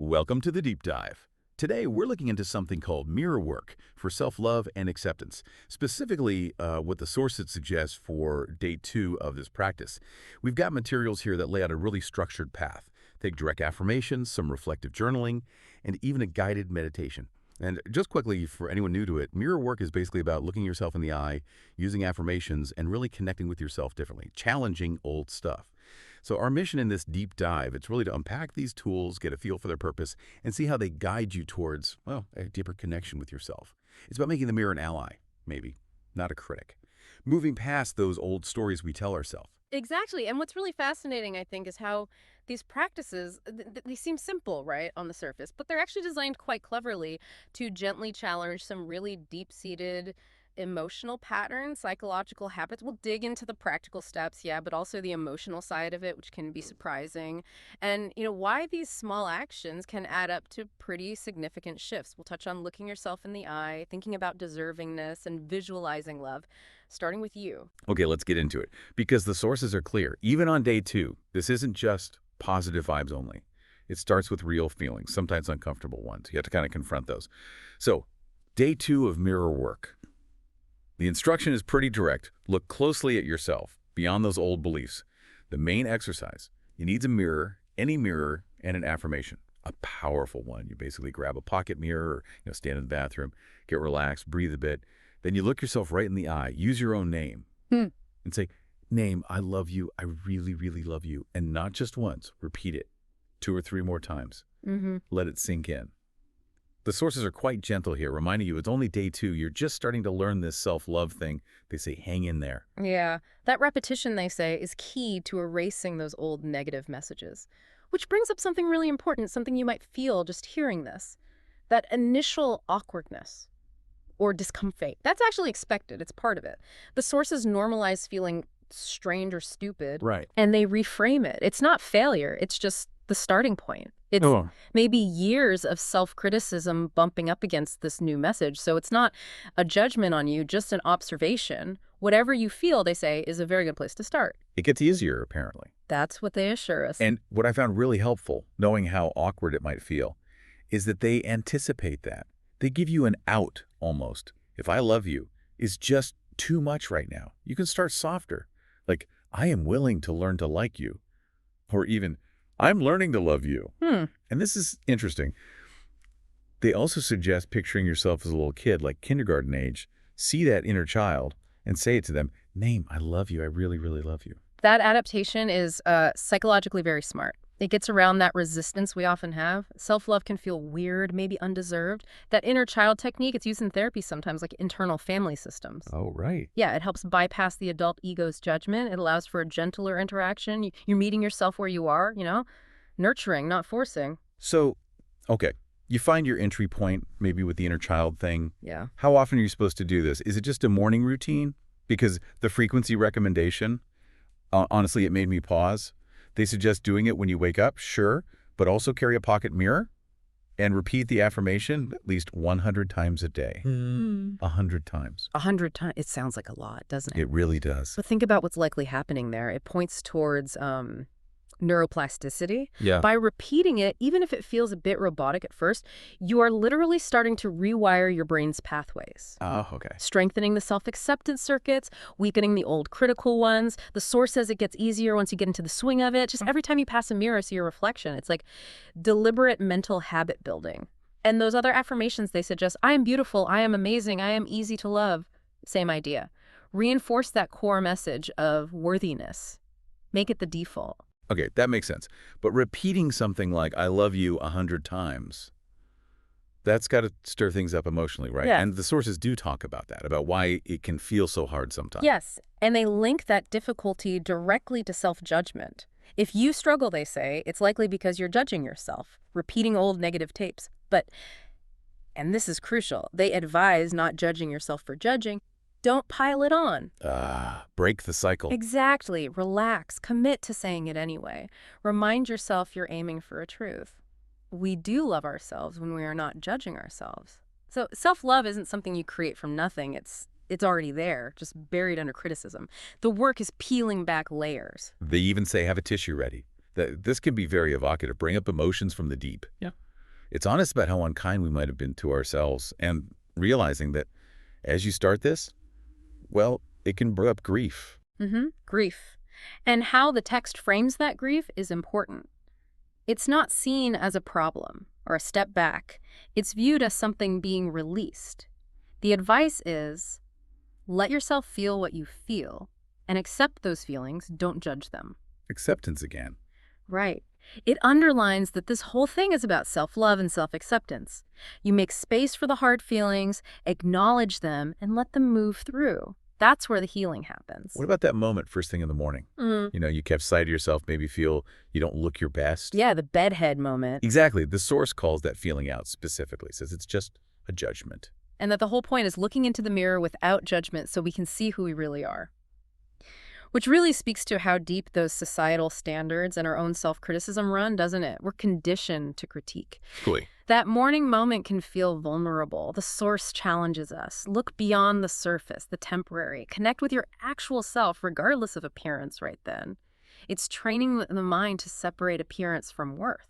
Welcome to the Deep Dive. Today, we're looking into something called mirror work for self-love and acceptance, specifically what the sources suggest for day 2 of this practice. We've got materials here that lay out a really structured path. Take direct affirmations, some reflective journaling, and even a guided meditation. And just quickly, for anyone new to it, mirror work is basically about looking yourself in the eye, using affirmations, and really connecting with yourself differently, challenging old stuff. So our mission in this deep dive, it's really to unpack these tools, get a feel for their purpose, and see how they guide you towards, well, a deeper connection with yourself. It's about making the mirror an ally, maybe, not a critic. Moving past those old stories we tell ourselves. Exactly. And what's really fascinating, I think, is how these practices, they seem simple, right, on the surface, but they're actually designed quite cleverly to gently challenge some really deep-seated emotional patterns, psychological habits. We'll dig into the practical steps, yeah, but also the emotional side of it, which can be surprising. And, why these small actions can add up to pretty significant shifts. We'll touch on looking yourself in the eye, thinking about deservingness, and visualizing love, starting with you. Okay, let's get into it. Because the sources are clear. Even on day 2, this isn't just positive vibes only. It starts with real feelings, sometimes uncomfortable ones. You have to kind of confront those. So, day 2 of mirror work. The instruction is pretty direct. Look closely at yourself, beyond those old beliefs. The main exercise, you need a mirror, any mirror, and an affirmation. A powerful one. You basically grab a pocket mirror or stand in the bathroom, get relaxed, breathe a bit. Then you look yourself right in the eye. Use your own name and say, name, I love you. I really, really love you. And not just once. Repeat it 2 or 3 more times. Let it sink in. The sources are quite gentle here, reminding you it's only day 2. You're just starting to learn this self-love thing. They say, hang in there. Yeah, that repetition, they say, is key to erasing those old negative messages. Which brings up something really important, something you might feel just hearing this. That initial awkwardness or discomfort. That's actually expected. It's part of it. The sources normalize feeling strange or stupid. Right. And they reframe it. It's not failure. It's just the starting point. It's maybe years of self-criticism bumping up against this new message. So it's not a judgment on you, just an observation. Whatever you feel, they say, is a very good place to start. It gets easier, apparently. That's what they assure us. And what I found really helpful, knowing how awkward it might feel, is that they anticipate that. They give you an out, almost. If I love you is just too much right now, you can start softer. Like, I am willing to learn to like you. Or even, I'm learning to love you. And this is interesting. They also suggest picturing yourself as a little kid, like kindergarten age. See that inner child and say it to them. Name, I love you. I really, really love you. That adaptation is psychologically very smart. It gets around that resistance we often have. Self-love can feel weird, maybe undeserved. That inner child technique, it's used in therapy sometimes, like internal family systems. Oh, right. Yeah, it helps bypass the adult ego's judgment. It allows for a gentler interaction. You're meeting yourself where you are, nurturing, not forcing. So, okay, you find your entry point, maybe with the inner child thing. Yeah. How often are you supposed to do this? Is it just a morning routine? Because the frequency recommendation, honestly, it made me pause. They suggest doing it when you wake up, sure, but also carry a pocket mirror and repeat the affirmation at least 100 times a day. 100 times. 100 times. It sounds like a lot, doesn't it? It really does. But think about what's likely happening there. It points towards neuroplasticity. Yeah. By repeating it, even if it feels a bit robotic at first, you are literally starting to rewire your brain's pathways. Oh, okay. Strengthening the self-acceptance circuits, weakening the old critical ones. The source says it gets easier once you get into the swing of it. Just every time you pass a mirror, see your reflection. It's like deliberate mental habit building. And those other affirmations, they suggest, I am beautiful, I am amazing, I am easy to love. Same idea. Reinforce that core message of worthiness. Make it the default. Okay, that makes sense. But repeating something like, I love you 100 times, that's got to stir things up emotionally, right? Yes. And the sources do talk about that, about why it can feel so hard sometimes. Yes, and they link that difficulty directly to self-judgment. If you struggle, they say, it's likely because you're judging yourself, repeating old negative tapes. But, and this is crucial, they advise not judging yourself for judging. Don't pile it on. Break the cycle. Exactly. Relax. Commit to saying it anyway. Remind yourself you're aiming for a truth. We do love ourselves when we are not judging ourselves. So self-love isn't something you create from nothing. It's already there, just buried under criticism. The work is peeling back layers. They even say have a tissue ready. This can be very evocative. Bring up emotions from the deep. Yeah. It's honest about how unkind we might have been to ourselves and realizing that as you start this, well, it can bring up grief. Grief. And how the text frames that grief is important. It's not seen as a problem or a step back. It's viewed as something being released. The advice is, let yourself feel what you feel and accept those feelings, don't judge them. Acceptance again. Right. It underlines that this whole thing is about self-love and self-acceptance. You make space for the hard feelings, acknowledge them, and let them move through. That's where the healing happens. What about that moment first thing in the morning? You kept sight of yourself, maybe feel you don't look your best. Yeah, the bedhead moment. Exactly. The source calls that feeling out specifically, says it's just a judgment. And that the whole point is looking into the mirror without judgment so we can see who we really are. Which really speaks to how deep those societal standards and our own self-criticism run, doesn't it? We're conditioned to critique. Really? That morning moment can feel vulnerable. The source challenges us. Look beyond the surface, the temporary. Connect with your actual self, regardless of appearance right then. It's training the mind to separate appearance from worth.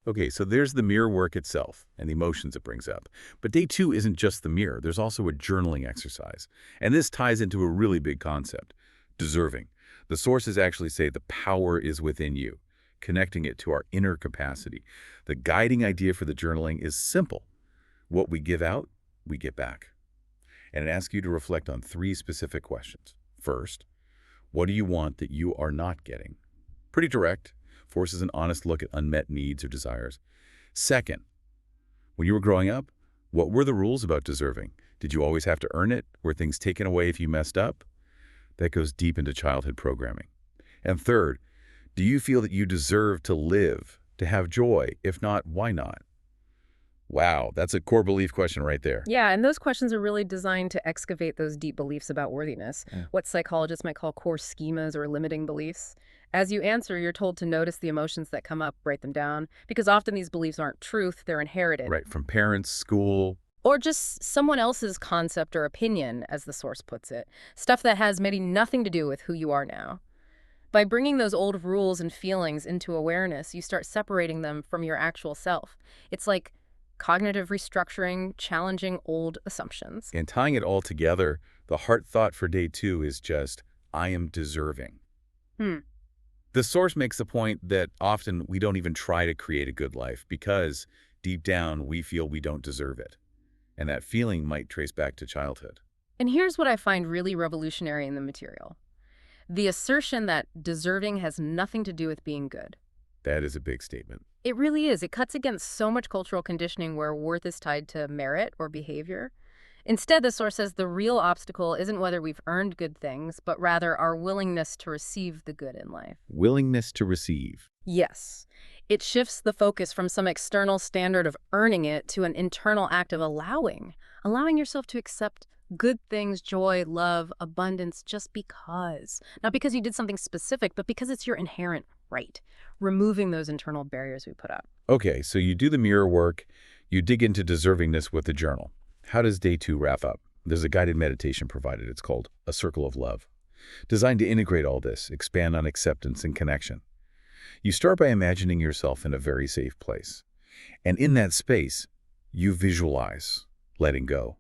Okay, so there's the mirror work itself and the emotions it brings up. But day 2 isn't just the mirror. There's also a journaling exercise. And this ties into a really big concept, deserving. The sources actually say the power is within you, connecting it to our inner capacity. The guiding idea for the journaling is simple. What we give out, we get back. And it asks you to reflect on 3 specific questions. First, what do you want that you are not getting? Pretty direct. Forces an honest look at unmet needs or desires. Second, when you were growing up, what were the rules about deserving? Did you always have to earn it? Were things taken away if you messed up? That goes deep into childhood programming. And third, do you feel that you deserve to live, to have joy? If not, why not? Wow, that's a core belief question right there. Yeah, and those questions are really designed to excavate those deep beliefs about worthiness, what psychologists might call core schemas or limiting beliefs. As you answer, you're told to notice the emotions that come up, write them down, because often these beliefs aren't truth, they're inherited. Right, from parents, school. Or just someone else's concept or opinion, as the source puts it. Stuff that has maybe nothing to do with who you are now. By bringing those old rules and feelings into awareness, you start separating them from your actual self. It's like cognitive restructuring, challenging old assumptions. And tying it all together, the heart thought for day 2 is just, I am deserving. The source makes the point that often we don't even try to create a good life because deep down we feel we don't deserve it. And that feeling might trace back to childhood. And here's what I find really revolutionary in the material. The assertion that deserving has nothing to do with being good. That is a big statement. It really is. It cuts against so much cultural conditioning where worth is tied to merit or behavior. Instead, the source says the real obstacle isn't whether we've earned good things, but rather our willingness to receive the good in life. Willingness to receive. Yes. It shifts the focus from some external standard of earning it to an internal act of allowing yourself to accept good things, joy, love, abundance, just because. Not because you did something specific, but because it's your inherent right. Removing those internal barriers we put up. Okay, so you do the mirror work, you dig into deservingness with the journal. How does day 2 wrap up? There's a guided meditation provided. It's called A Circle of Love, designed to integrate all this, expand on acceptance and connection. You start by imagining yourself in a very safe place. And in that space, you visualize letting go,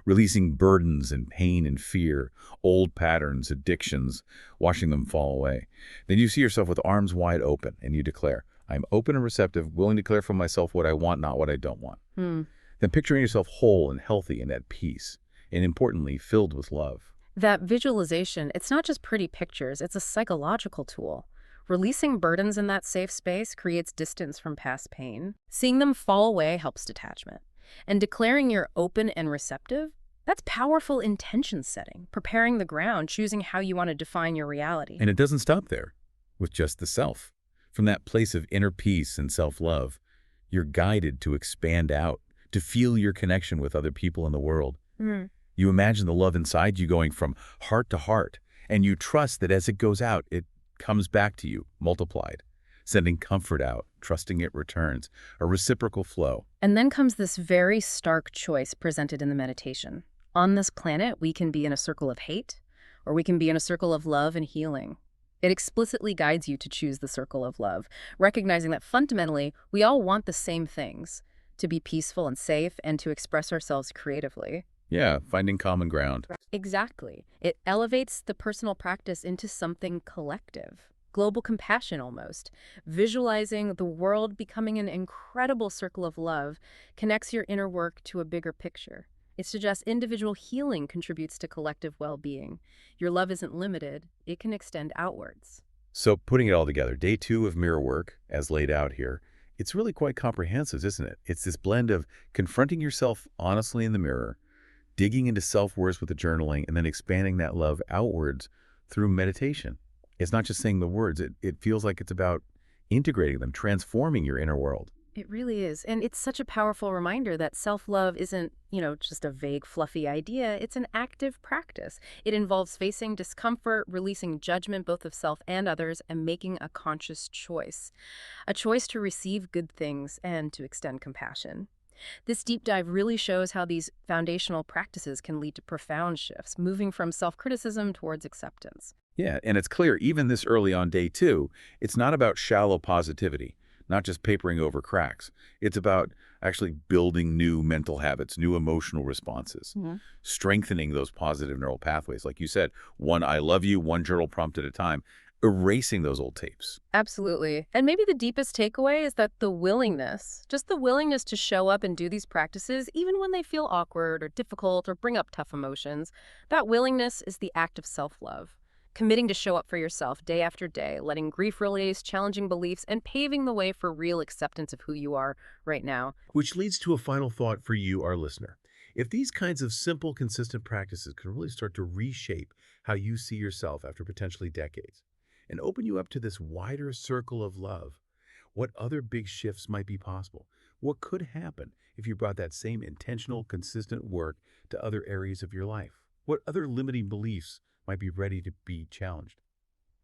releasing burdens and pain and fear, old patterns, addictions, watching them fall away. Then you see yourself with arms wide open and you declare, I'm open and receptive, willing to declare for myself what I want, not what I don't want. Then picturing yourself whole and healthy and at peace, and importantly, filled with love. That visualization, it's not just pretty pictures, it's a psychological tool. Releasing burdens in that safe space creates distance from past pain. Seeing them fall away helps detachment. And declaring you're open and receptive, that's powerful intention setting, preparing the ground, choosing how you want to define your reality. And it doesn't stop there with just the self. From that place of inner peace and self-love, you're guided to expand out, to feel your connection with other people in the world. You imagine the love inside you going from heart to heart, and you trust that as it goes out, it comes back to you, multiplied, sending comfort out, trusting it returns, a reciprocal flow. And then comes this very stark choice presented in the meditation. On this planet, we can be in a circle of hate, or we can be in a circle of love and healing. It explicitly guides you to choose the circle of love, recognizing that fundamentally, we all want the same things. to be peaceful and safe, and to express ourselves creatively. Yeah, finding common ground. Exactly. It elevates the personal practice into something collective. Global compassion almost. Visualizing the world becoming an incredible circle of love connects your inner work to a bigger picture. It suggests individual healing contributes to collective well being. Your love isn't limited, it can extend outwards. So putting it all together, day 2 of mirror work, as laid out here, it's really quite comprehensive, isn't it? It's this blend of confronting yourself honestly in the mirror, digging into self-worth with the journaling, and then expanding that love outwards through meditation. It's not just saying the words. It feels like it's about integrating them, transforming your inner world. It really is. And it's such a powerful reminder that self-love isn't, just a vague, fluffy idea. It's an active practice. It involves facing discomfort, releasing judgment both of self and others, and making a conscious choice. A choice to receive good things and to extend compassion. This deep dive really shows how these foundational practices can lead to profound shifts, moving from self-criticism towards acceptance. Yeah, and it's clear even this early on day 2, it's not about shallow positivity, not just papering over cracks. It's about actually building new mental habits, new emotional responses, strengthening those positive neural pathways. Like you said, one I love you, one journal prompt at a time, erasing those old tapes. Absolutely. And maybe the deepest takeaway is that the willingness, just the willingness to show up and do these practices, even when they feel awkward or difficult or bring up tough emotions, that willingness is the act of self-love. Committing to show up for yourself day after day, letting grief release, challenging beliefs, and paving the way for real acceptance of who you are right now. Which leads to a final thought for you, our listener. If these kinds of simple, consistent practices can really start to reshape how you see yourself after potentially decades and open you up to this wider circle of love, what other big shifts might be possible? What could happen if you brought that same intentional, consistent work to other areas of your life? What other limiting beliefs might be ready to be challenged?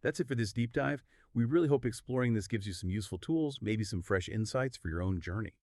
That's it for this deep dive. We really hope exploring this gives you some useful tools, maybe some fresh insights for your own journey.